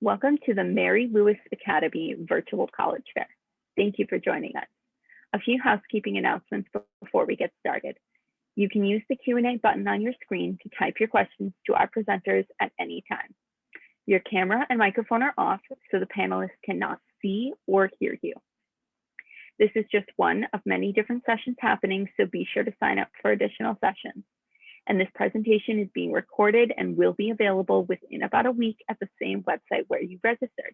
Welcome to the Mary Lewis Academy Virtual College Fair. Thank you for joining us. A few housekeeping announcements before we get started. You can use the Q&A button on your screen to type your questions to our presenters at any time. Your camera and microphone are off so the panelists cannot see or hear you. This is just one of many different sessions happening, so be sure to sign up for additional sessions. And this presentation is being recorded and will be available within about a week at the same website where you registered.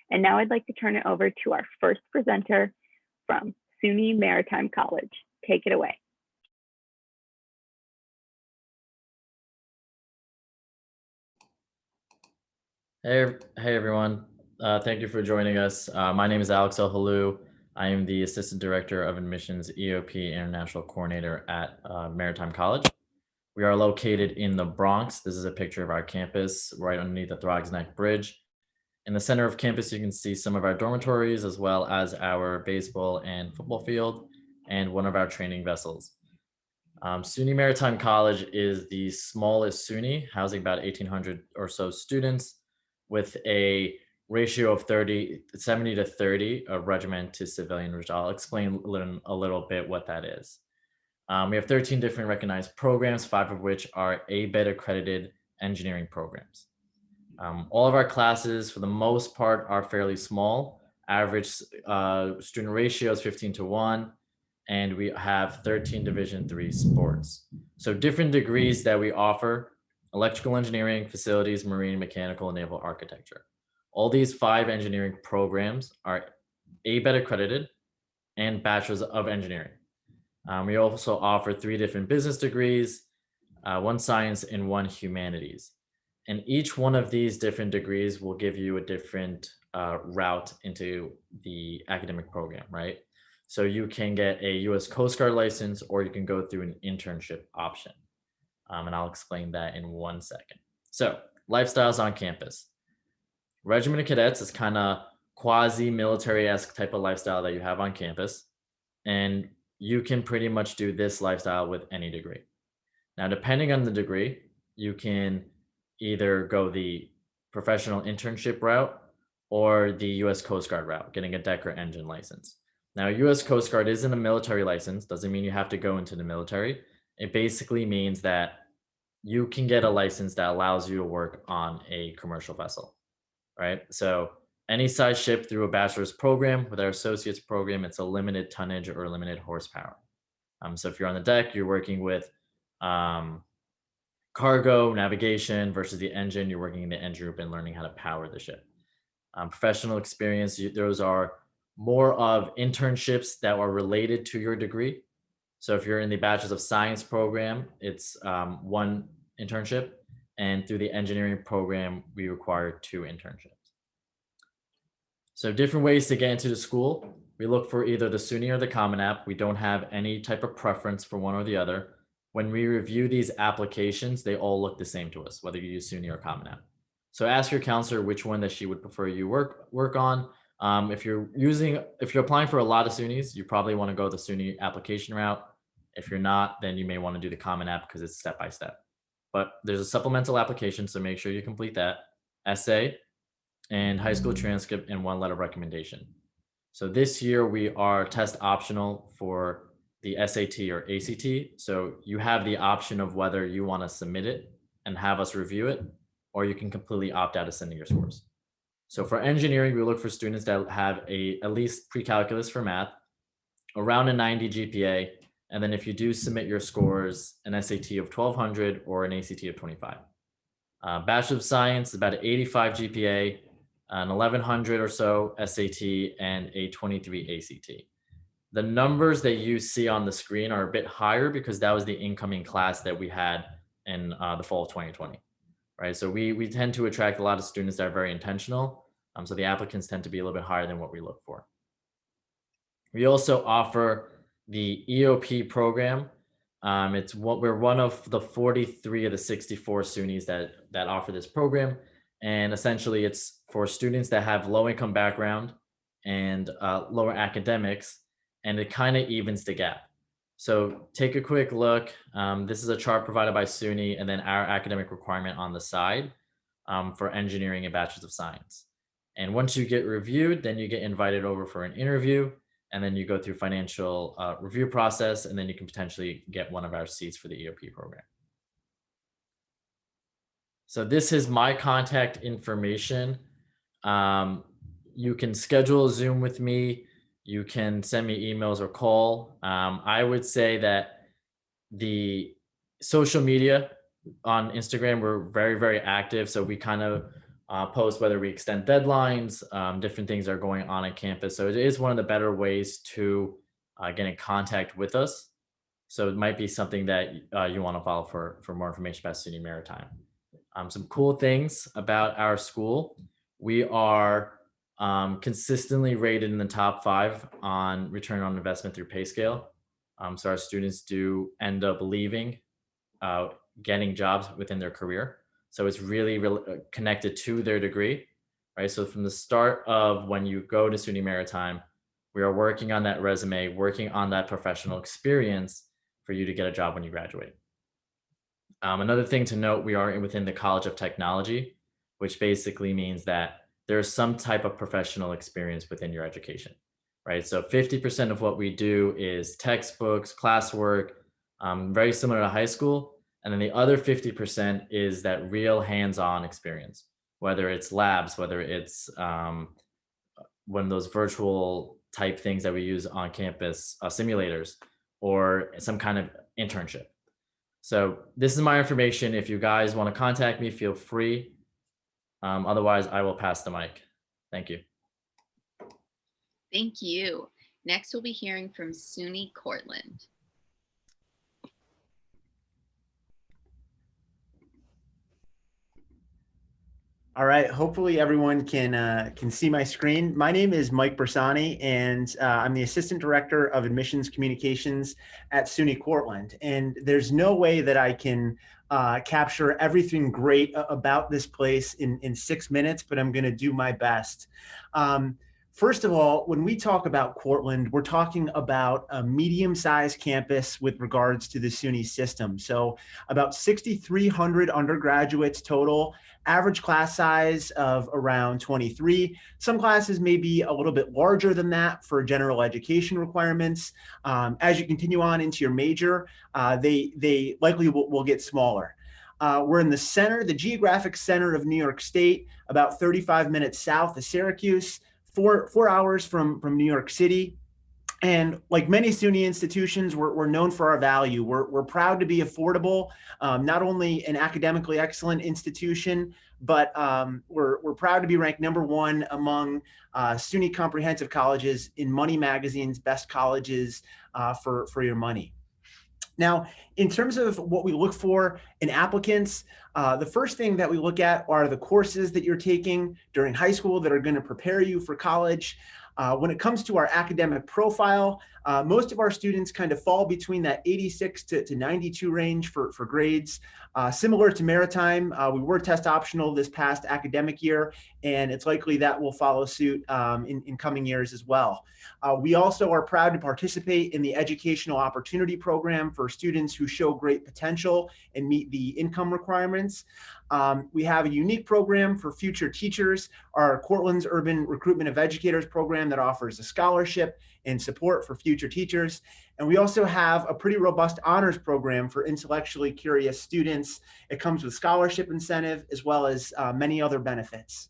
And now I'd like to turn it over to our first presenter from SUNY Maritime College. Take it away. Hey everyone. Thank you for joining us. My name is Alex El-Halou. I am the Assistant Director of Admissions EOP International Coordinator at Maritime College. We are located in the Bronx. This is a picture of our campus right underneath the Throgs Neck Bridge. In the center of campus, you can see some of our dormitories as well as our baseball and football field and one of our training vessels. SUNY Maritime College is the smallest SUNY, housing about 1,800 or so students with a ratio of 70 to 30 of regiment to civilian, which I'll explain a little bit what that is. We have 13 different recognized programs, 5 of which are A-BET accredited engineering programs. All of our classes, for the most part, are fairly small. Average student ratio is 15:1, and we have 13 Division III sports. So different degrees that we offer: electrical engineering, facilities, marine, mechanical, and naval architecture. All these 5 engineering programs are A-BET accredited and bachelors of engineering. We also offer 3 different business degrees, 1 science and 1 humanities. And each one of these different degrees will give you a different route into the academic program, right? So you can get a US Coast Guard license, or you can go through an internship option. And I'll explain that in 1 second. So lifestyles on campus. Regiment of Cadets is kind of quasi-military-esque type of lifestyle that you have on campus. And you can pretty much do this lifestyle with any degree. Now, depending on the degree, you can either go the professional internship route or the US Coast Guard route, getting a deck or engine license. Now, US Coast Guard isn't a military license, doesn't mean you have to go into the military. It basically means that you can get a license that allows you to work on a commercial vessel, right? So any size ship through a bachelor's program. With our associate's program, it's a limited tonnage or limited horsepower. So if you're on the deck, you're working with cargo, navigation versus the engine. You're working in the engine group and learning how to power the ship. Professional experience, those are more of internships that are related to your degree. So if you're in the Bachelor's of Science program, it's 1 internship. And through the engineering program, we require 2 internships. So different ways to get into the school. We look for either the SUNY or the Common App. We don't have any type of preference for one or the other. When we review these applications, they all look the same to us, whether you use SUNY or Common App. So ask your counselor which one that she would prefer you work on. If you're applying for a lot of SUNYs, you probably want to go the SUNY application route. If you're not, then you may want to do the Common App because it's step-by-step. But there's a supplemental application, so make sure you complete that. Essay and high school transcript and 1 letter of recommendation. So this year we are test optional for the SAT or ACT. So you have the option of whether you want to submit it and have us review it, or you can completely opt out of sending your scores. So for engineering, we look for students that have at least pre-calculus for math, around a 90 GPA, and then if you do submit your scores, an SAT of 1200 or an ACT of 25. Bachelor of Science, about an 85 GPA, an 1100 or so SAT, and a 23 ACT. The numbers that you see on the screen are a bit higher because that was the incoming class that we had in the fall of 2020, right? So we tend to attract a lot of students that are very intentional. So the applicants tend to be a little bit higher than what we look for. We also offer the EOP program. We're one of the 43 of the 64 SUNYs that offer this program. And essentially it's for students that have low income background and lower academics, and it kind of evens the gap. So take a quick look. This is a chart provided by SUNY and then our academic requirement on the side for engineering and Bachelor's of Science. And once you get reviewed, then you get invited over for an interview, and then you go through financial review process, and then you can potentially get one of our seats for the EOP program. So this is my contact information. Um, you can schedule a Zoom with me. You can send me emails or call. I would say that the social media on Instagram, we're very, very active. So we kind of post whether we extend deadlines, different things are going on at campus. So it is one of the better ways to get in contact with us. So it might be something that you want to follow for more information about SUNY Maritime. Some cool things about our school. We are consistently rated in the top 5 on return on investment through pay scale. So our students do end up leaving, getting jobs within their career. So it's really connected to their degree, right? So from the start of when you go to SUNY Maritime, we are working on that resume, working on that professional experience for you to get a job when you graduate. Another thing to note, we are within the College of Technology, which basically means that there's some type of professional experience within your education, right? So 50% of what we do is textbooks, classwork, very similar to high school. And then the other 50% is that real hands-on experience, whether it's labs, whether it's one of those virtual type things that we use on campus, simulators, or some kind of internship. So this is my information. If you guys want to contact me, feel free. Otherwise, I will pass the mic. Thank you. Thank you. Next, we'll be hearing from SUNY Cortland. All right, hopefully everyone can see my screen. My name is Mike Bersani, and I'm the Assistant Director of Admissions Communications at SUNY Cortland. And there's no way that I can capture everything great about this place in 6 minutes, but I'm gonna do my best. First of all, when we talk about Cortland, we're talking about a medium-sized campus with regards to the SUNY system. So about 6,300 undergraduates total, average class size of around 23. Some classes may be a little bit larger than that for general education requirements. As you continue on into your major, they likely will get smaller. We're in the center, the geographic center of New York State, about 35 minutes south of Syracuse, 4 hours from New York City. And like many SUNY institutions, we're known for our value. We're proud to be affordable, not only an academically excellent institution, but we're proud to be ranked #1 among SUNY comprehensive colleges in Money Magazine's best colleges for your money. Now, in terms of what we look for in applicants, the first thing that we look at are the courses that you're taking during high school that are going to prepare you for college. When it comes to our academic profile, most of our students kind of fall between that 86 to 92 range for grades. Similar to Maritime, we were test optional this past academic year, and it's likely that will follow suit in coming years as well. We also are proud to participate in the Educational Opportunity Program for students who show great potential and meet the income requirements. We have a unique program for future teachers, our Cortland's Urban Recruitment of Educators program that offers a scholarship and support for future teachers. And we also have a pretty robust honors program for intellectually curious students. It comes with scholarship incentive as well as many other benefits.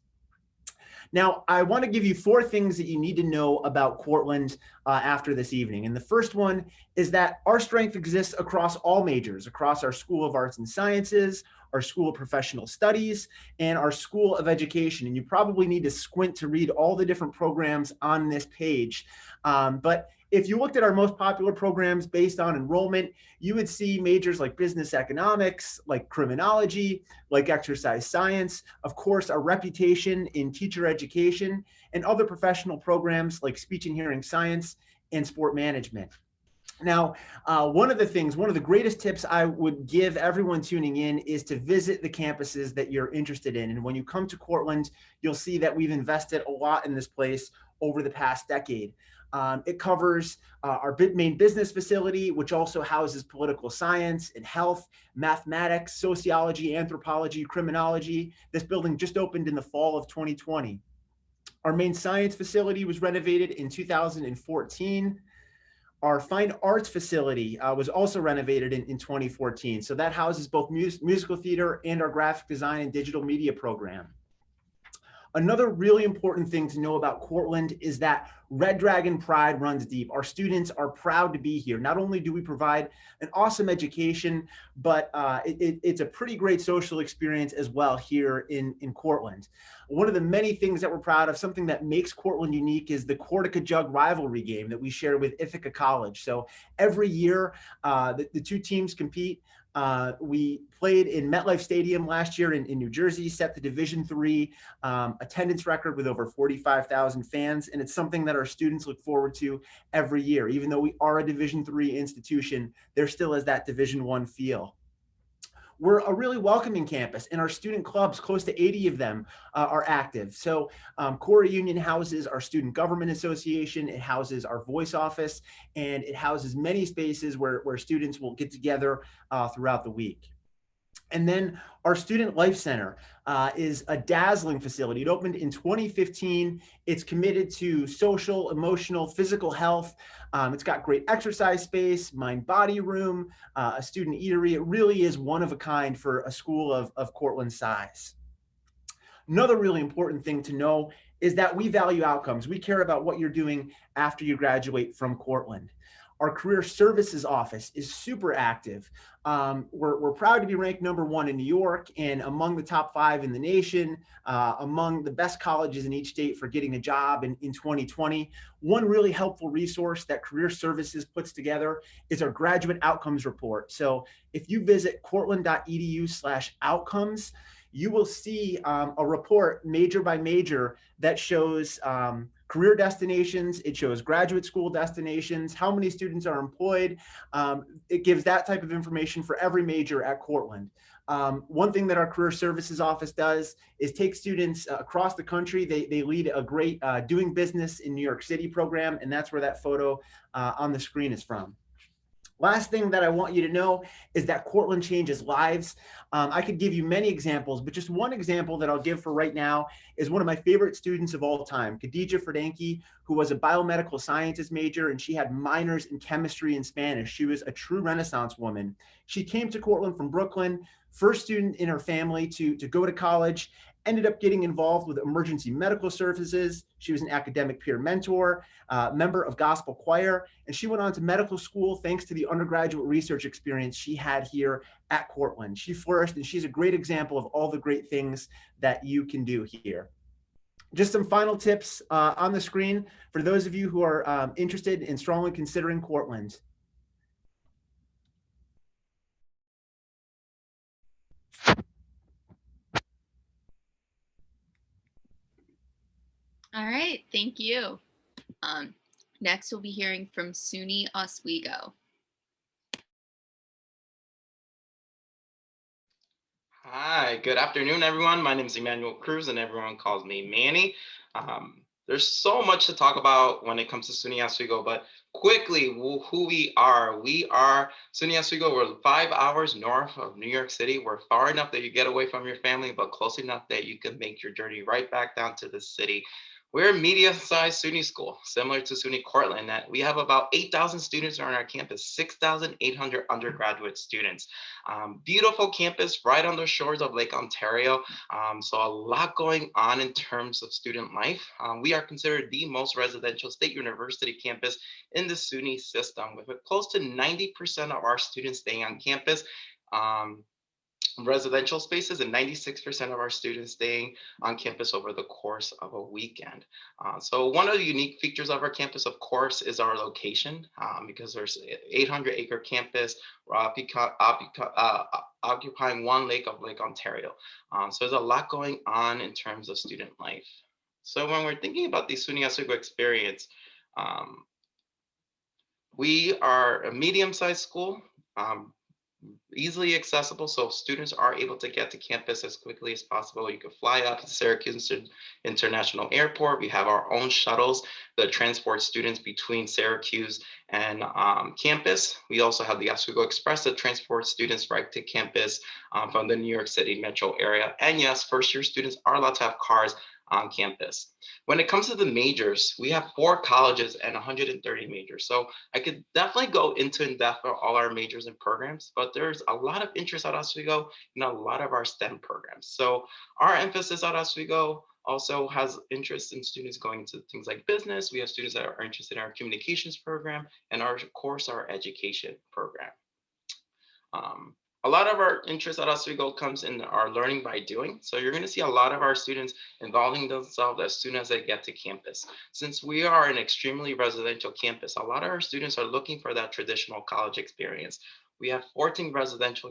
Now, I want to give you 4 things that you need to know about Cortland after this evening. And the first one is that our strength exists across all majors, across our School of Arts and Sciences, our School of Professional Studies, and our School of Education. And you probably need to squint to read all the different programs on this page. But if you looked at our most popular programs based on enrollment, you would see majors like business economics, like criminology, like exercise science, of course, our reputation in teacher education, and other professional programs like speech and hearing science and sport management. Now, one of the greatest tips I would give everyone tuning in is to visit the campuses that you're interested in. And when you come to Cortland, you'll see that we've invested a lot in this place over the past decade. It covers our main business facility, which also houses political science and health, mathematics, sociology, anthropology, criminology. This building just opened in the fall of 2020. Our main science facility was renovated in 2014. Our fine arts facility was also renovated in 2014. So that houses both musical theater and our graphic design and digital media program. Another really important thing to know about Cortland is that Red Dragon pride runs deep. Our students are proud to be here. Not only do we provide an awesome education, but it's a pretty great social experience as well here in Cortland. One of the many things that we're proud of, something that makes Cortland unique, is the Cortica Jug rivalry game that we share with Ithaca College. So every year, the two teams compete. We played in MetLife Stadium last year in New Jersey, set the Division III attendance record with over 45,000 fans. And it's something that our students look forward to every year. Even though we are a Division III institution, there still is that Division I feel. We're a really welcoming campus, and our student clubs, close to 80 of them, are active. So Corey Union houses our Student Government Association, it houses our voice office, and it houses many spaces where students will get together throughout the week. And then our Student Life Center is a dazzling facility. It opened in 2015. It's committed to social, emotional, physical health. It's got great exercise space, mind-body room, a student eatery. It really is one of a kind for a school of Cortland size. Another really important thing to know is that we value outcomes. We care about what you're doing after you graduate from Cortland. Our career services office is super active. We're proud to be ranked #1 in New York and among the top 5 in the nation, among the best colleges in each state for getting a job in 2020. One really helpful resource that career services puts together is our graduate outcomes report. So if you visit cortland.edu/outcomes, you will see a report major by major that shows career destinations, it shows graduate school destinations, how many students are employed. It gives that type of information for every major at Cortland. One thing that our career services office does is take students across the country. They lead a great doing business in New York City program, and that's where that photo on the screen is from. Last thing that I want you to know is that Cortland changes lives. I could give you many examples, but just one example that I'll give for right now is one of my favorite students of all time, Khadija Fredanki, who was a biomedical sciences major, and she had minors in chemistry and Spanish. She was a true Renaissance woman. She came to Cortland from Brooklyn, first student in her family to go to college, ended up getting involved with emergency medical services. She was an academic peer mentor, member of gospel choir, and she went on to medical school thanks to the undergraduate research experience she had here at Cortland. She flourished, and she's a great example of all the great things that you can do here. Just some final tips on the screen for those of you who are interested in strongly considering Cortland. All right, thank you. Next, we'll be hearing from SUNY Oswego. Hi, good afternoon, everyone. My name is Emmanuel Cruz, and everyone calls me Manny. There's so much to talk about when it comes to SUNY Oswego, but quickly, who we are. We are SUNY Oswego. We're 5 hours north of New York City. We're far enough that you get away from your family, but close enough that you can make your journey right back down to the city. We're a medium-sized SUNY school, similar to SUNY Cortland. That we have about 8,000 students on our campus, 6,800 undergraduate students. Beautiful campus right on the shores of Lake Ontario. So a lot going on in terms of student life. We are considered the most residential state university campus in the SUNY system, with close to 90% of our students staying on campus. Residential spaces, and 96% of our students staying on campus over the course of a weekend. So one of the unique features of our campus, of course, is our location, because there's 800-acre campus. We're occupying one lake of Lake Ontario. So there's a lot going on in terms of student life. So when we're thinking about the SUNY Oswego experience, we are a medium-sized school. easily accessible, so students are able to get to campus as quickly as possible. You can fly up to Syracuse International Airport. We have our own shuttles that transport students between Syracuse and campus. We also have the Oswego Express that transports students right to campus from the New York City metro area. And yes, first-year students are allowed to have cars on campus. When it comes to the majors, we have 4 colleges and 130 majors. So I could definitely go into in depth for all our majors and programs, but there's a lot of interest at Oswego in a lot of our STEM programs. So our emphasis at Oswego also has interest in students going into things like business. We have students that are interested in our communications program and our course, our education program. A lot of our interest at Oswego comes in our learning by doing. So you're going to see a lot of our students involving themselves as soon as they get to campus. Since we are an extremely residential campus, a lot of our students are looking for that traditional college experience. We have 14 residential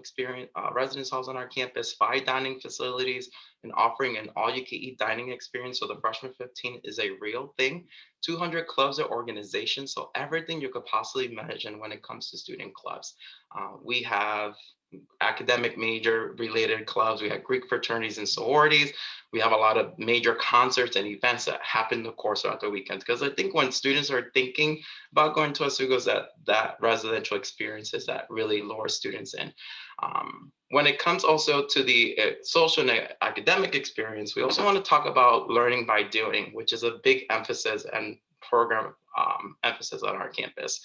residence halls on our campus, 5 dining facilities, and offering an all-you-can-eat dining experience. So the freshman 15 is a real thing. 200 clubs or organizations, so everything you could possibly imagine when it comes to student clubs. We have academic major related clubs. We have Greek fraternities and sororities. We have a lot of major concerts and events that happen, of course, throughout the weekends. Because I think when students are thinking about going to Oswego, that residential experiences that really lure students in. When it comes also to the social and academic experience, we also want to talk about learning by doing, which is a big emphasis and program emphasis on our campus.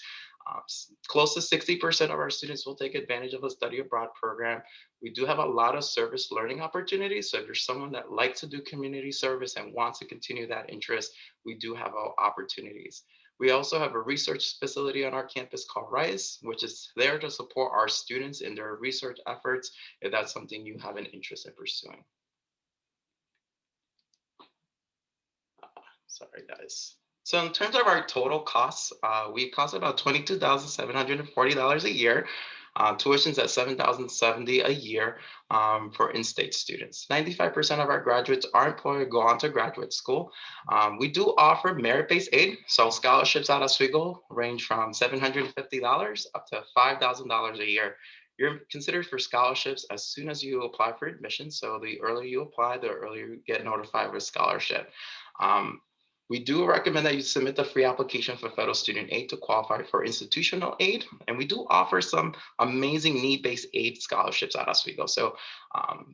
Close to 60% of our students will take advantage of a study abroad program. We do have a lot of service learning opportunities. So if you're someone that likes to do community service and wants to continue that interest, we do have opportunities. We also have a research facility on our campus called RISE, which is there to support our students in their research efforts if that's something you have an interest in pursuing. Sorry, guys. So in terms of our total costs, we cost about $22,740 a year. Tuition's at $7,070 a year for in-state students. 95% of our graduates are employed, go on to graduate school. We do offer merit-based aid. So scholarships at Oswego range from $750 up to $5,000 a year. You're considered for scholarships as soon as you apply for admission. So the earlier you apply, the earlier you get notified with scholarship. We do recommend that you submit the free application for federal student aid to qualify for institutional aid. And we do offer some amazing need-based aid scholarships at Oswego. So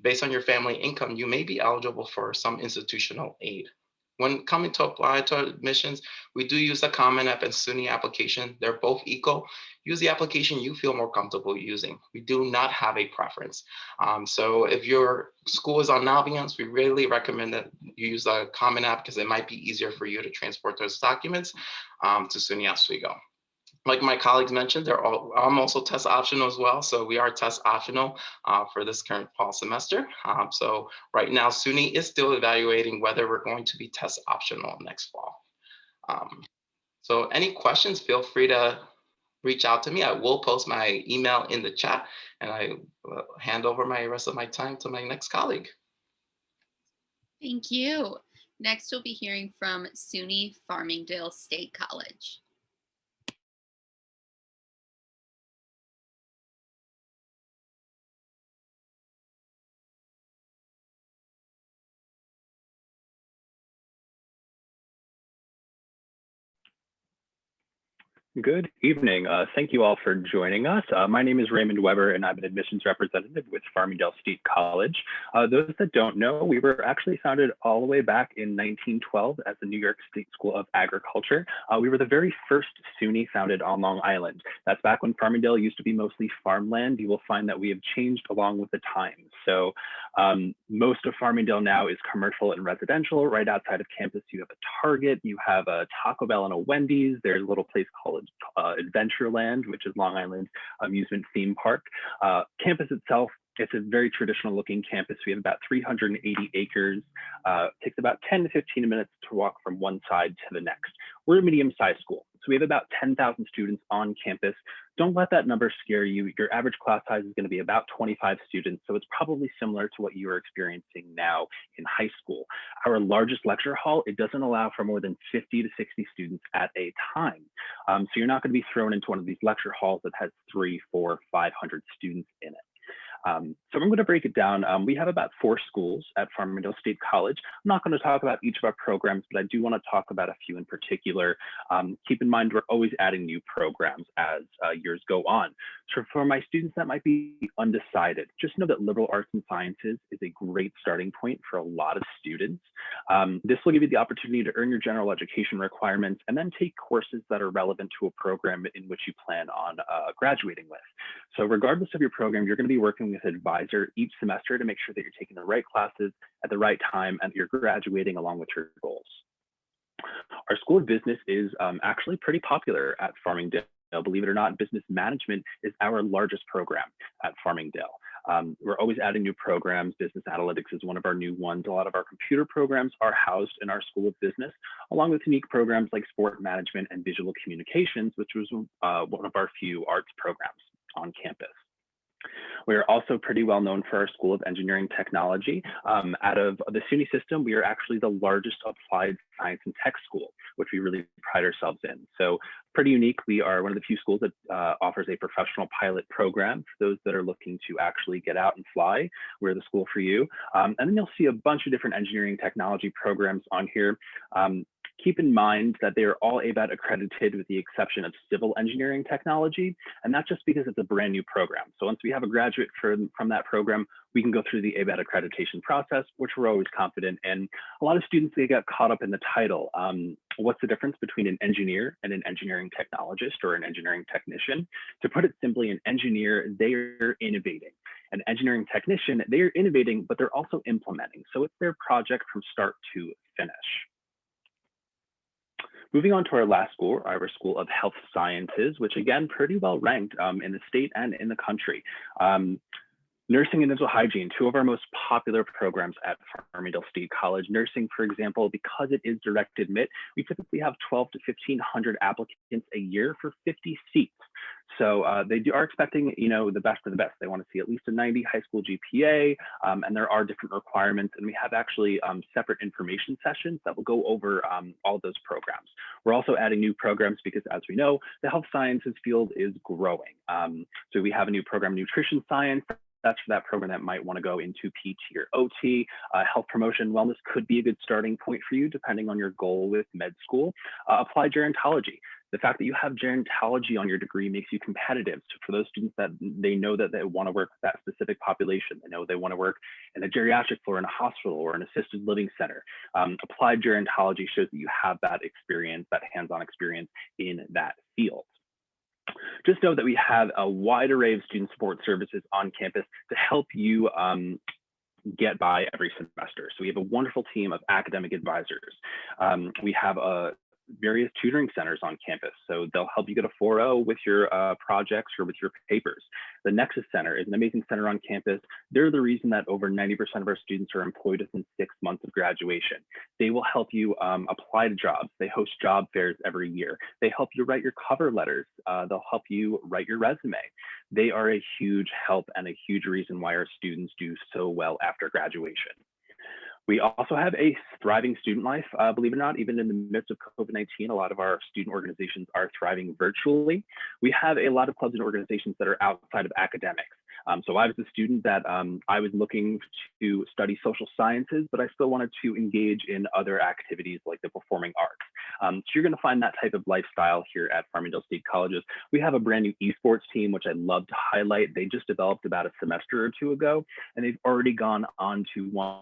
based on your family income, you may be eligible for some institutional aid. When coming to apply to admissions, we do use the Common App and SUNY application. They're both equal. Use the application you feel more comfortable using. We do not have a preference. So if your school is on Naviance, we really recommend that you use the Common App because it might be easier for you to transport those documents to SUNY Oswego. Like my colleagues mentioned, I'm also test optional as well. So we are test optional for this current fall semester. So right now, SUNY is still evaluating whether we're going to be test optional next fall. So any questions, feel free to reach out to me. I will post my email in the chat and I will hand over my rest of my time to my next colleague. Thank you. Next, we'll be hearing from SUNY Farmingdale State College. Good evening. Thank you all for joining us. My name is Raymond Weber, and I'm an admissions representative with Farmingdale State College. Those that don't know, we were actually founded all the way back in 1912 as the New York State School of Agriculture. We were the very first SUNY founded on Long Island. That's back when Farmingdale used to be mostly farmland. You will find that we have changed along with the times. So most of Farmingdale now is commercial and residential. Right outside of campus, you have a Target, you have a Taco Bell and a Wendy's. There's a little place called Adventureland, which is Long Island amusement theme park. Campus itself, it's a very traditional looking campus. We have about 380 acres. Takes about 10 to 15 minutes to walk from one side to the next. We're a medium-sized school, so we have about 10,000 students on campus. Don't let that number scare you. Your average class size is going to be about 25 students, so it's probably similar to what you are experiencing now in high school. Our largest lecture hall, it doesn't allow for more than 50 to 60 students at a time. So you're not going to be thrown into one of these lecture halls that has 300, 400, 500 students in it. So I'm going to break it down. We have about 4 schools at Farmingdale State College. I'm not going to talk about each of our programs, but I do want to talk about a few in particular. Keep in mind, we're always adding new programs as years go on. So for my students that might be undecided, just know that liberal arts and sciences is a great starting point for a lot of students. This will give you the opportunity to earn your general education requirements and then take courses that are relevant to a program in which you plan on graduating with. So regardless of your program, you're going to be working with an advisor each semester to make sure that you're taking the right classes at the right time and that you're graduating along with your goals. Our School of Business is actually pretty popular at Farmingdale. Believe it or not, business management is our largest program at Farmingdale. We're always adding new programs. Business analytics is one of our new ones. A lot of our computer programs are housed in our School of Business, along with unique programs like sport management and visual communications, which was one of our few arts programs on campus. We are also pretty well known for our School of Engineering Technology. Out of the SUNY system, we are actually the largest applied science and tech school, which we really pride ourselves in. So pretty unique. We are one of the few schools that offers a professional pilot program for those that are looking to actually get out and fly. We're the school for you. And then you'll see a bunch of different engineering technology programs on here. Keep in mind that they are all ABAT accredited with the exception of civil engineering technology, and that's just because it's a brand new program. So once we have a graduate from that program, we can go through the ABAT accreditation process, which we're always confident in. A lot of students, they get caught up in the title. What's the difference between an engineer and an engineering technologist or an engineering technician? To put it simply, an engineer, they are innovating. An engineering technician, they are innovating, but they're also implementing. So it's their project from start to finish. Moving on to our last school, our School of Health Sciences, which again, pretty well ranked in the state and in the country. Nursing and dental hygiene, 2 of our most popular programs at Farmingdale State College. Nursing, for example, because it is direct admit, we typically have 1,200 to 1,500 applicants a year for 50 seats. So they are expecting, the best of the best. They want to see at least a 90 high school GPA, and there are different requirements. And we have actually separate information sessions that will go over all of those programs. We're also adding new programs because, as we know, the health sciences field is growing. So we have a new program, nutrition science. That's for that program that might want to go into PT or OT. Health promotion wellness could be a good starting point for you, depending on your goal with med school. Applied gerontology. The fact that you have gerontology on your degree makes you competitive. So for those students that they know that they want to work with that specific population, they know they want to work in a geriatric floor in a hospital or an assisted living center. Applied gerontology shows that you have that experience, that hands-on experience in that field. Just know that we have a wide array of student support services on campus to help you get by every semester. So we have a wonderful team of academic advisors. We have various tutoring centers on campus. So they'll help you get a 4.0 with your projects or with your papers. The Nexus Center is an amazing center on campus. They're the reason that over 90% of our students are employed within 6 months of graduation. They will help you apply to jobs. They host job fairs every year. They help you write your cover letters. They'll help you write your resume. They are a huge help and a huge reason why our students do so well after graduation. We also have a thriving student life. Believe it or not, even in the midst of COVID-19, a lot of our student organizations are thriving virtually. We have a lot of clubs and organizations that are outside of academics. So I was a student that I was looking to study social sciences, but I still wanted to engage in other activities like the performing arts. So you're going to find that type of lifestyle here at Farmingdale State Colleges. We have a brand new esports team, which I'd love to highlight. They just developed about a semester or 2 ago, and they've already gone on to one.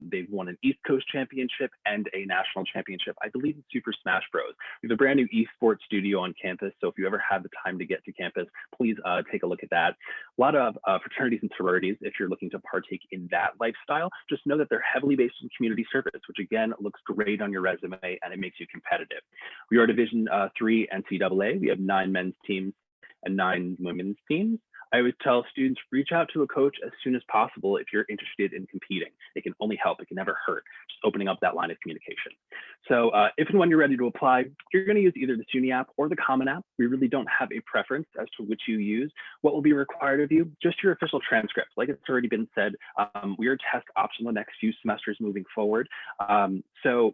They've won an East Coast championship and a national championship, I believe in Super Smash Bros. We have a brand new esports studio on campus. So if you ever have the time to get to campus, please take a look at that. A lot of fraternities and sororities, if you're looking to partake in that lifestyle, just know that they're heavily based on community service, which again, looks great on your resume and it makes you competitive. We are Division III NCAA. We have 9 men's teams and 9 women's teams. I always tell students, reach out to a coach as soon as possible if you're interested in competing. It can only help, it can never hurt, just opening up that line of communication. So if and when you're ready to apply, you're gonna use either the SUNY app or the Common App. We really don't have a preference as to which you use. What will be required of you? Just your official transcript. Like it's already been said, we are test optional the next few semesters moving forward. So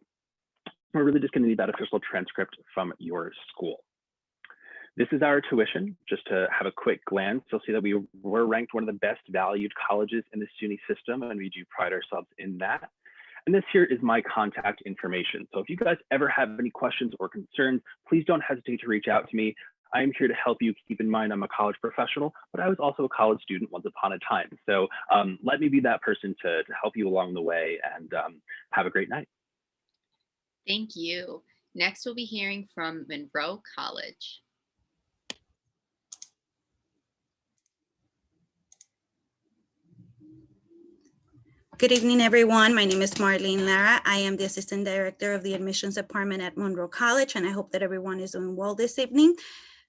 we're really just gonna need that official transcript from your school. This is our tuition. Just to have a quick glance, you'll see that we were ranked one of the best valued colleges in the SUNY system, and we do pride ourselves in that. And this here is my contact information. So if you guys ever have any questions or concerns, please don't hesitate to reach out to me. I'm here to help you. Keep in mind, I'm a college professional, but I was also a college student once upon a time. So let me be that person to help you along the way, and have a great night. Thank you. Next, we'll be hearing from Monroe College. Good evening, everyone. My name is Marlene Lara. I am the Assistant Director of the Admissions Department at Monroe College, and I hope that everyone is doing well this evening.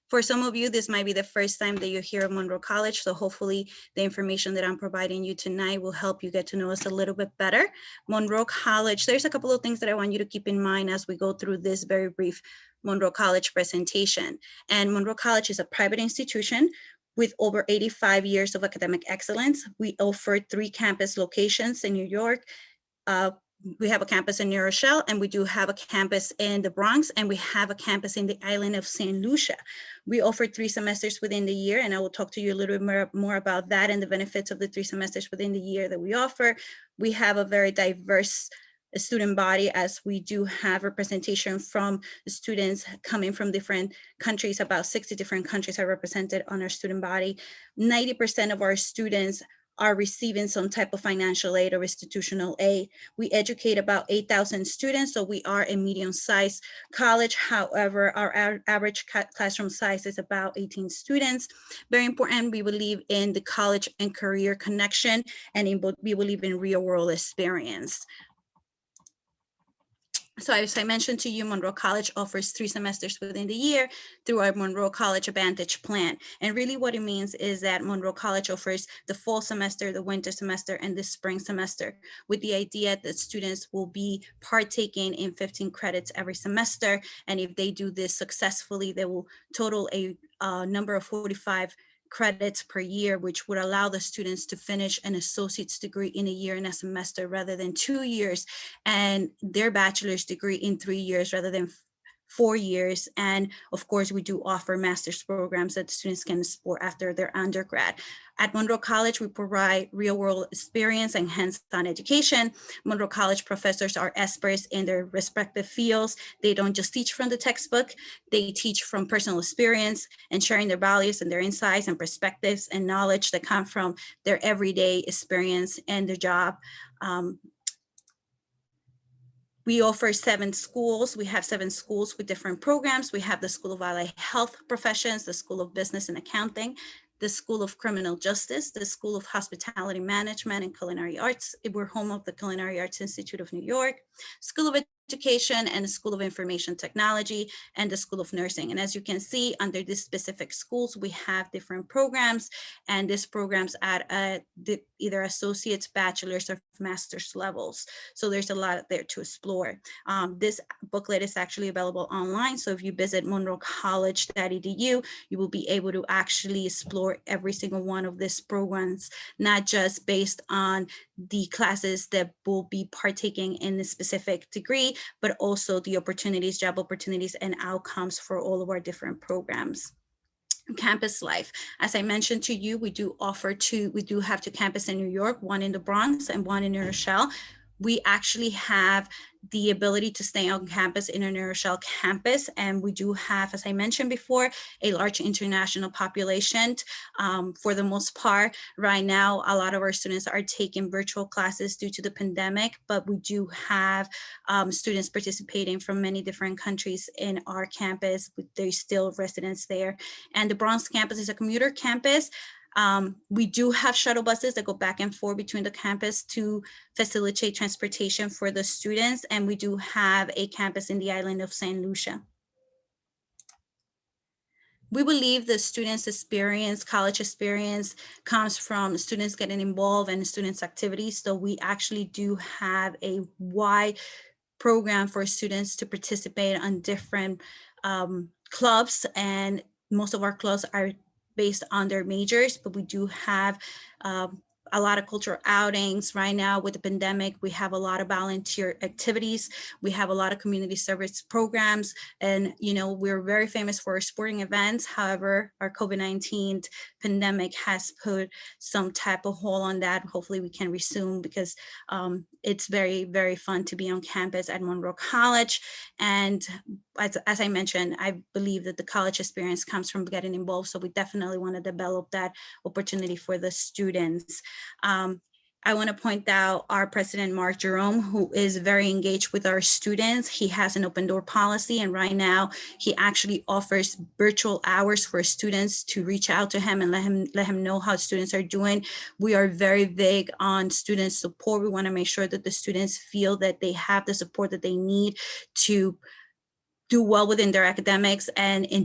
For some of you, this might be the first time that you hear of Monroe College, so hopefully the information that I'm providing you tonight will help you get to know us a little bit better. Monroe College, there's a couple of things that I want you to keep in mind as we go through this very brief Monroe College presentation. And Monroe College is a private institution with over 85 years of academic excellence. We offer 3 campus locations in New York. We have a campus in New Rochelle, and we do have a campus in the Bronx, and we have a campus in the island of St. Lucia. We offer 3 semesters within the year, and I will talk to you a little bit more about that and the benefits of the 3 semesters within the year that we offer. We have a very diverse student body, as we do have representation from students coming from different countries. About 60 different countries are represented on our student body. 90% of our students are receiving some type of financial aid or institutional aid. We educate about 8,000 students, so we are a medium-sized college. However, our average classroom size is about 18 students. Very important, we believe in the college and career connection, and we believe in real-world experience. So as I mentioned to you, Monroe College offers 3 semesters within the year through our Monroe College Advantage Plan. And really what it means is that Monroe College offers the fall semester, the winter semester, and the spring semester, with the idea that students will be partaking in 15 credits every semester. And if they do this successfully, they will total a number of 45 credits per year, which would allow the students to finish an associate's degree in a year and a semester rather than 2 years, and their bachelor's degree in 3 years rather than 4 years. And of course, we do offer master's programs that students can explore after their undergrad. At Monroe College, we provide real-world experience and hands-on education. Monroe College professors are experts in their respective fields. They don't just teach from the textbook, they teach from personal experience and sharing their values and their insights and perspectives and knowledge that come from their everyday experience and their job. We offer 7 schools. We have 7 schools with different programs. We have the School of Allied Health Professions, the School of Business and Accounting, the School of Criminal Justice, the School of Hospitality Management and Culinary Arts. We're home of the Culinary Arts Institute of New York, School of Education, and the School of Information Technology, and the School of Nursing. And as you can see, under these specific schools, we have different programs, and these programs at either associate's, bachelor's, or master's levels. So there's a lot there to explore. This booklet is actually available online. So if you visit monroecollege.edu, you will be able to actually explore every single one of these programs, not just based on the classes that will be partaking in the specific degree, but also the opportunities, job opportunities, and outcomes for all of our different programs. Campus life. As I mentioned to you, we do have 2 campuses in New York, one in the Bronx and one in New Rochelle. We actually have the ability to stay on campus in our New Rochelle campus. And we do have, as I mentioned before, a large international population. For the most part, right now, a lot of our students are taking virtual classes due to the pandemic, but we do have students participating from many different countries in our campus. There's still residents there. And the Bronx campus is a commuter campus. We do have shuttle buses that go back and forth between the campus to facilitate transportation for the students. And we do have a campus in the island of St. Lucia. We believe the students' experience, college experience, comes from students getting involved in students' activities. So we actually do have a wide program for students to participate on different clubs, and most of our clubs are based on their majors, but we do have a lot of cultural outings. Right now with the pandemic, we have a lot of volunteer activities. We have a lot of community service programs, and we're very famous for our sporting events. However, our COVID-19 pandemic has put some type of hold on that. Hopefully we can resume, because it's very, very fun to be on campus at Monroe College. And as I mentioned, I believe that the college experience comes from getting involved. So we definitely want to develop that opportunity for the students. I want to point out our president, Mark Jerome, who is very engaged with our students. He has an open door policy, and right now he actually offers virtual hours for students to reach out to him and let him know how students are doing. We are very big on student support. We want to make sure that the students feel that they have the support that they need to do well within their academics and in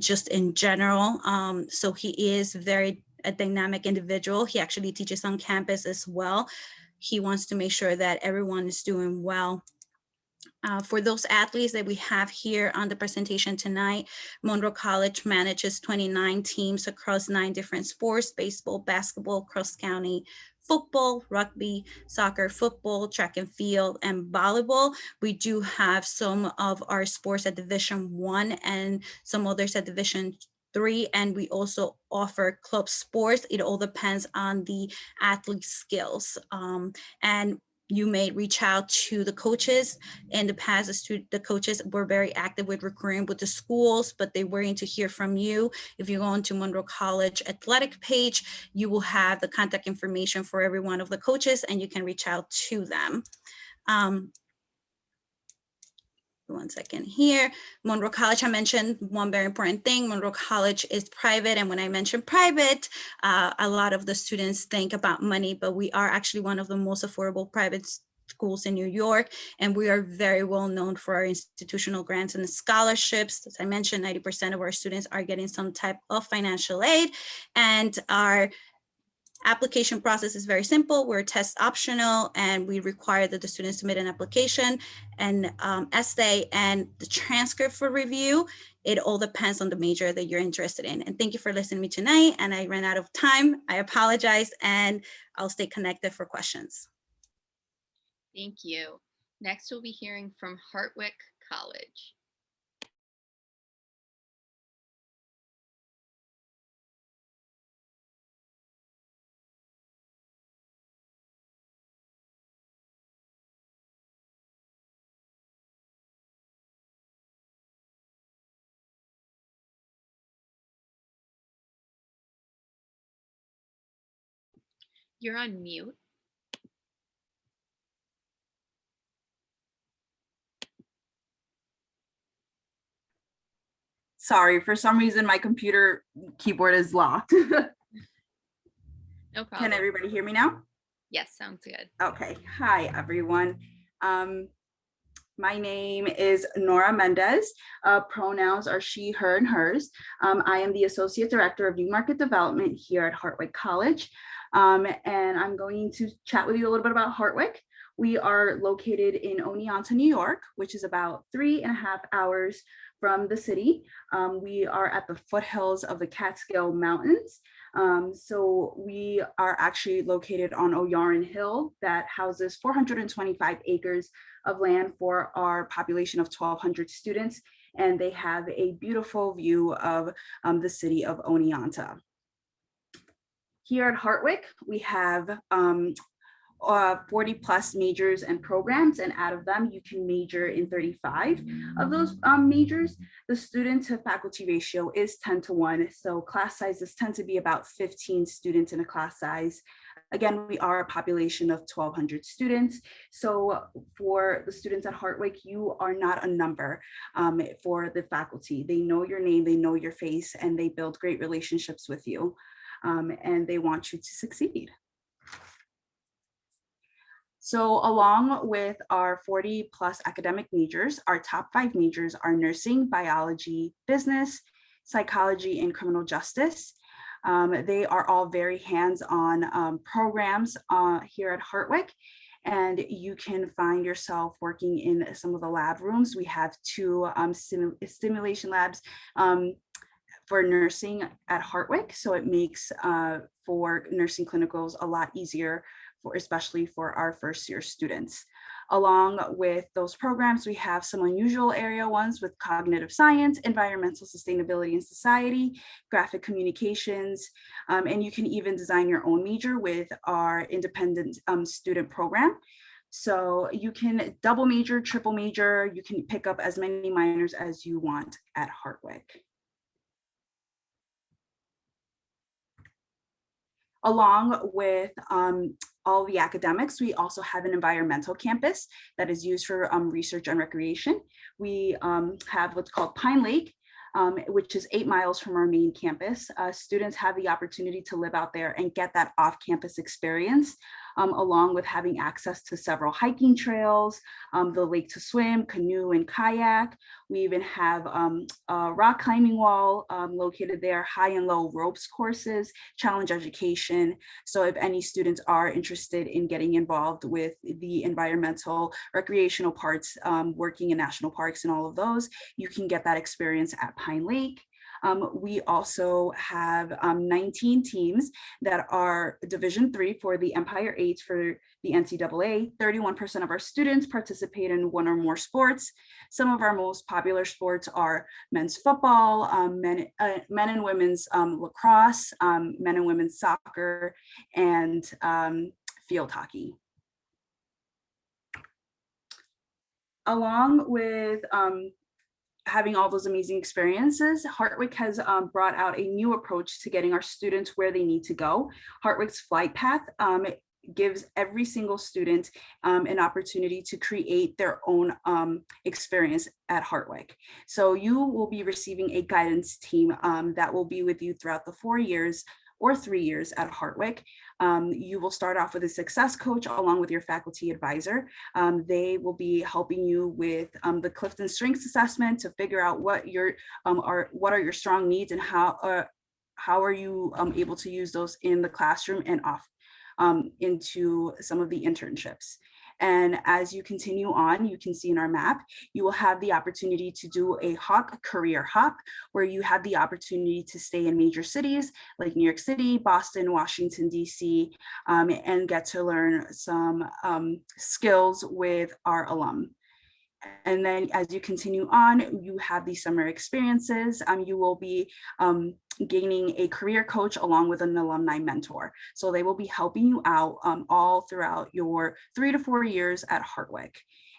general. So he is a dynamic individual. He actually teaches on campus as well. He wants to make sure that everyone is doing well. For those athletes that we have here on the presentation tonight, Monroe College manages 29 teams across 9 different sports: baseball, basketball, cross-county, football, rugby, soccer, football, track and field, and volleyball. We do have some of our sports at Division I and some others at Division III, and we also offer club sports. It all depends on the athlete's skills. And you may reach out to the coaches. In the past, the coaches were very active with recruiting with the schools, but they're waiting to hear from you. If you go onto Monroe College athletic page, you will have the contact information for every one of the coaches, and you can reach out to them. One second here. Monroe College, I mentioned one very important thing. Monroe College is private, and when I mention private, a lot of the students think about money, but we are actually one of the most affordable private schools in New York, and we are very well known for our institutional grants and scholarships. As I mentioned, 90% of our students are getting some type of financial aid, and our application process is very simple. We're test optional, and we require that the students submit an application and essay and the transcript for review. It all depends on the major that you're interested in. And thank you for listening to me tonight. And I ran out of time. I apologize, and I'll stay connected for questions. Thank you. Next, we'll be hearing from Hartwick College. You're on mute. Sorry, for some reason my computer keyboard is locked. No problem. Can everybody hear me now? Yes, sounds good. Okay. Hi, everyone. My name is Nora Mendez. Pronouns are she, her, and hers. I am the Associate Director of New Market Development here at Hartwick College. And I'm going to chat with you a little bit about Hartwick. We are located in Oneonta, New York, which is about 3.5 hours from the city. We are at the foothills of the Catskill Mountains. So we are actually located on O'Yarin Hill that houses 425 acres of land for our population of 1,200 students. And they have a beautiful view of the city of Oneonta. Here at Hartwick, we have 40 plus majors and programs, and out of them you can major in 35 of those majors. The student to faculty ratio is 10:1, so class sizes tend to be about 15 students in a class size. Again, we are a population of 1,200 students, so for the students at Hartwick, you are not a number for the faculty. They know your name, they know your face, and they build great relationships with you, and they want you to succeed. So along with our 40 plus academic majors, our top 5 majors are nursing, biology, business, psychology, and criminal justice. They are all very hands-on programs here at Hartwick, and you can find yourself working in some of the lab rooms. We have 2 stimulation labs for nursing at Hartwick. So it makes for nursing clinicals a lot easier, especially for our first year students. Along with those programs, we have some unusual area ones with cognitive science, environmental sustainability and society, graphic communications, and you can even design your own major with our independent student program. So you can double major, triple major, you can pick up as many minors as you want at Hartwick. Along with all the academics, we also have an environmental campus that is used for research and recreation. We have what's called Pine Lake, which is 8 miles from our main campus. Students have the opportunity to live out there and get that off-campus experience, along with having access to several hiking trails, the lake to swim, canoe and kayak. We even have a rock climbing wall located there, high and low ropes courses, challenge education. So if any students are interested in getting involved with the environmental recreational parts, working in national parks and all of those, you can get that experience at Pine Lake. We also have 19 teams that are Division III for the Empire 8 for the NCAA. 31% of our students participate in one or more sports. Some of our most popular sports are men's football, men and women's lacrosse, men and women's soccer, and field hockey. Along with having all those amazing experiences, Hartwick has brought out a new approach to getting our students where they need to go. Hartwick's Flight Path gives every single student an opportunity to create their own experience at Hartwick. So you will be receiving a guidance team that will be with you throughout the 4 years or 3 years at Hartwick. You will start off with a success coach along with your faculty advisor. They will be helping you with the Clifton Strengths Assessment to figure out what are your strong needs and how are you able to use those in the classroom and off into some of the internships. And as you continue on, you can see in our map, you will have the opportunity to do a Hawk career hop, where you have the opportunity to stay in major cities like New York City, Boston, Washington, DC, and get to learn some skills with our alum. And then as you continue on, you have these summer experiences. You will be gaining a career coach along with an alumni mentor. So they will be helping you out all throughout your 3 to 4 years at Hartwick.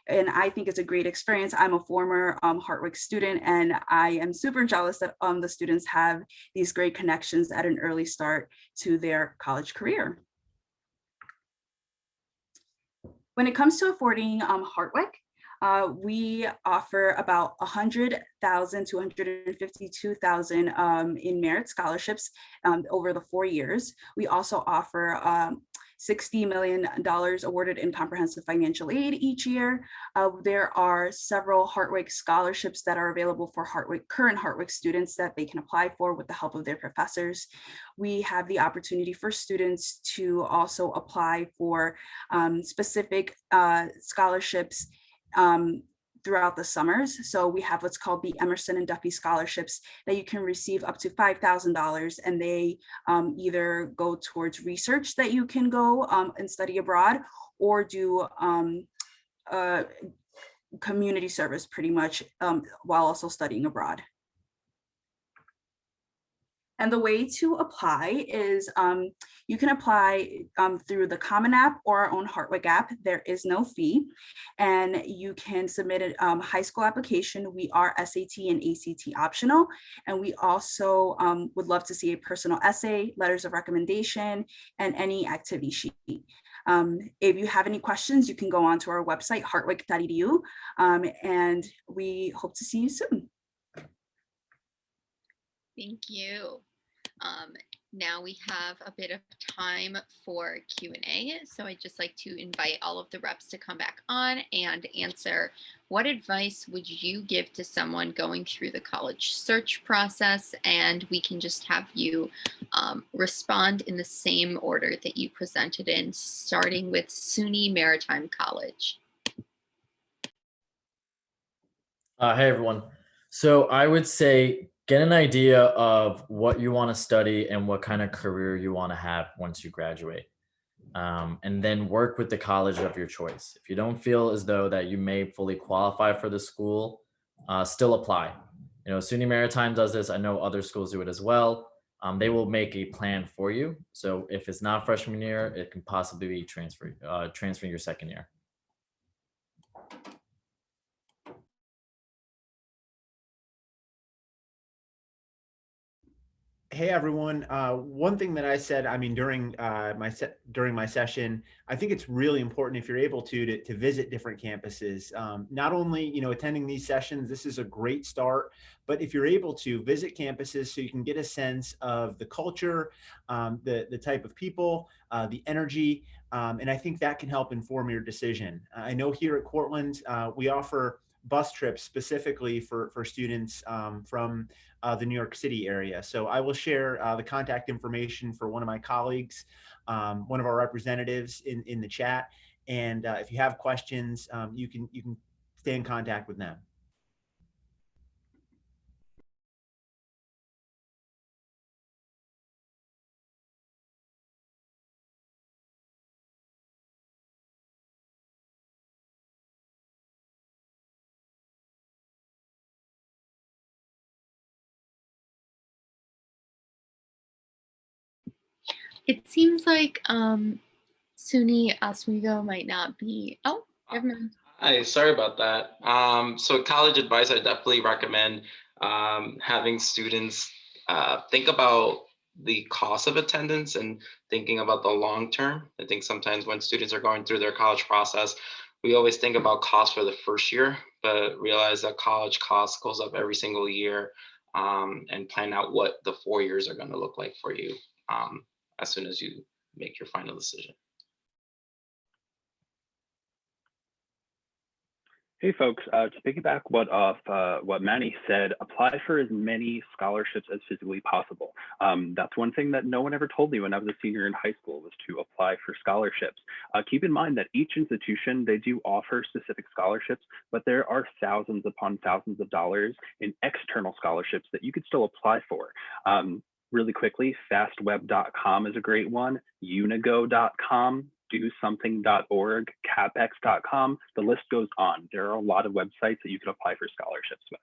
And I think it's a great experience. I'm a former Hartwick student, and I am super jealous that the students have these great connections at an early start to their college career. When it comes to affording Hartwick, we offer about $100,000 to $152,000 in merit scholarships over the 4 years. We also offer $60 million awarded in comprehensive financial aid each year. There are several Hartwick scholarships that are available for current Hartwick students that they can apply for with the help of their professors. We have the opportunity for students to also apply for specific scholarships throughout the summers. So we have what's called the Emerson and Duffy scholarships that you can receive up to $5,000, and they either go towards research that you can go and study abroad, or do community service pretty much while also studying abroad. And the way to apply is you can apply through the Common App or our own Hartwick app. There is no fee, and you can submit a high school application. We are SAT and ACT optional, and we also would love to see a personal essay, letters of recommendation, and any activity sheet. If you have any questions, you can go on to our website, hartwick.edu, and we hope to see you soon. Thank you. Now we have a bit of time for Q&A. So I'd just like to invite all of the reps to come back on and answer, what advice would you give to someone going through the college search process? And we can just have you respond in the same order that you presented in, starting with SUNY Maritime College. Hey, everyone. So I would say get an idea of what you want to study and what kind of career you want to have once you graduate. And then work with the college of your choice. If you don't feel as though that you may fully qualify for the school, still apply. SUNY Maritime does this. I know other schools do it as well. They will make a plan for you. So if it's not freshman year, it can possibly be transferring your second year. Hey everyone. One thing that I said, during my session, I think it's really important if you're able to visit different campuses. Not only attending these sessions, this is a great start, but if you're able to visit campuses so you can get a sense of the culture, the type of people, the energy, and I think that can help inform your decision. I know here at Cortland, we offer bus trips specifically for students from the New York City area. So I will share the contact information for one of my colleagues, one of our representatives in the chat. And if you have questions, you can stay in contact with them. It seems like SUNY Oswego might not be. Oh, never mind. Hi, sorry about that. So college advice, I definitely recommend having students think about the cost of attendance and thinking about the long term. I think sometimes when students are going through their college process, we always think about cost for the first year, but realize that college cost goes up every single year, and plan out what the 4 years are going to look like for you as soon as you make your final decision. Hey folks, to piggyback what Manny said, apply for as many scholarships as physically possible. That's one thing that no one ever told me when I was a senior in high school, was to apply for scholarships. Keep in mind that each institution, they do offer specific scholarships, but there are thousands upon thousands of dollars in external scholarships that you could still apply for. Really quickly, fastweb.com is a great one, unigo.com, DoSomething.org, capex.com, the list goes on. There are a lot of websites that you can apply for scholarships with.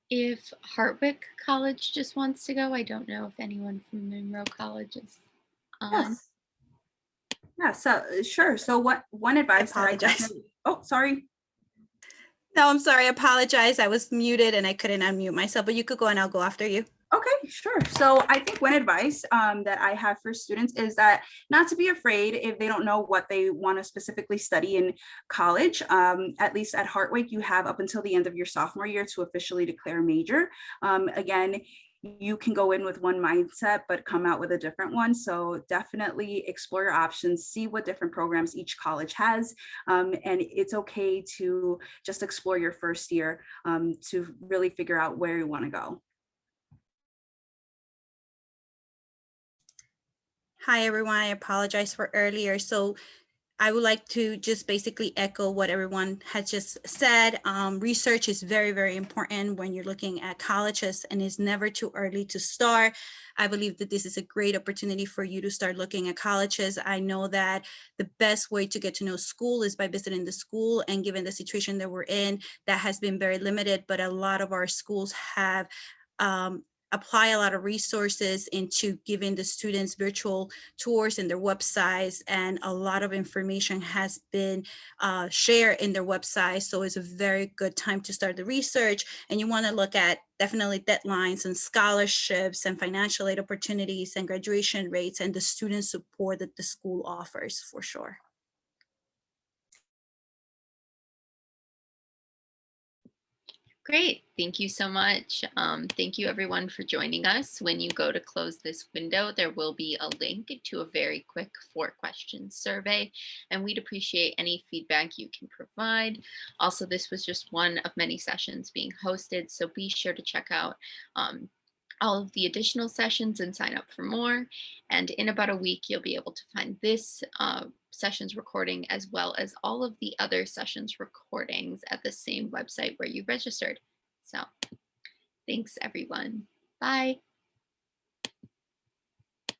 If Hartwick College just wants to go, I don't know if anyone from Monroe College is on. Yes. Yeah, so sure. So one advice that I definitely, oh, sorry. No, I'm sorry. I apologize. I was muted and I couldn't unmute myself, but you could go and I'll go after you. Okay, sure. So I think one advice that I have for students is that not to be afraid if they don't know what they want to specifically study in college. At least at Hartwick, you have up until the end of your sophomore year to officially declare a major. Again, you can go in with one mindset, but come out with a different one. So definitely explore your options, see what different programs each college has. And it's okay to just explore your first year to really figure out where you want to go. Hi, everyone. I apologize for earlier. So I would like to just basically echo what everyone has just said. Research is very, very important when you're looking at colleges, and it's never too early to start. I believe that this is a great opportunity for you to start looking at colleges. I know that the best way to get to know school is by visiting the school, and given the situation that we're in, that has been very limited, but a lot of our schools have apply a lot of resources into giving the students virtual tours in their websites, and a lot of information has been shared in their website. So it's a very good time to start the research, and you want to look at definitely deadlines and scholarships and financial aid opportunities and graduation rates and the student support that the school offers for sure. Great. Thank you so much. Thank you everyone for joining us. When you go to close this window, there will be a link to a very quick 4-question survey, and we'd appreciate any feedback you can provide. Also, this was just one of many sessions being hosted, so be sure to check out all of the additional sessions and sign up for more. And in about a week, you'll be able to find this session's recording as well as all of the other sessions recordings at the same website where you registered. So thanks everyone. Bye.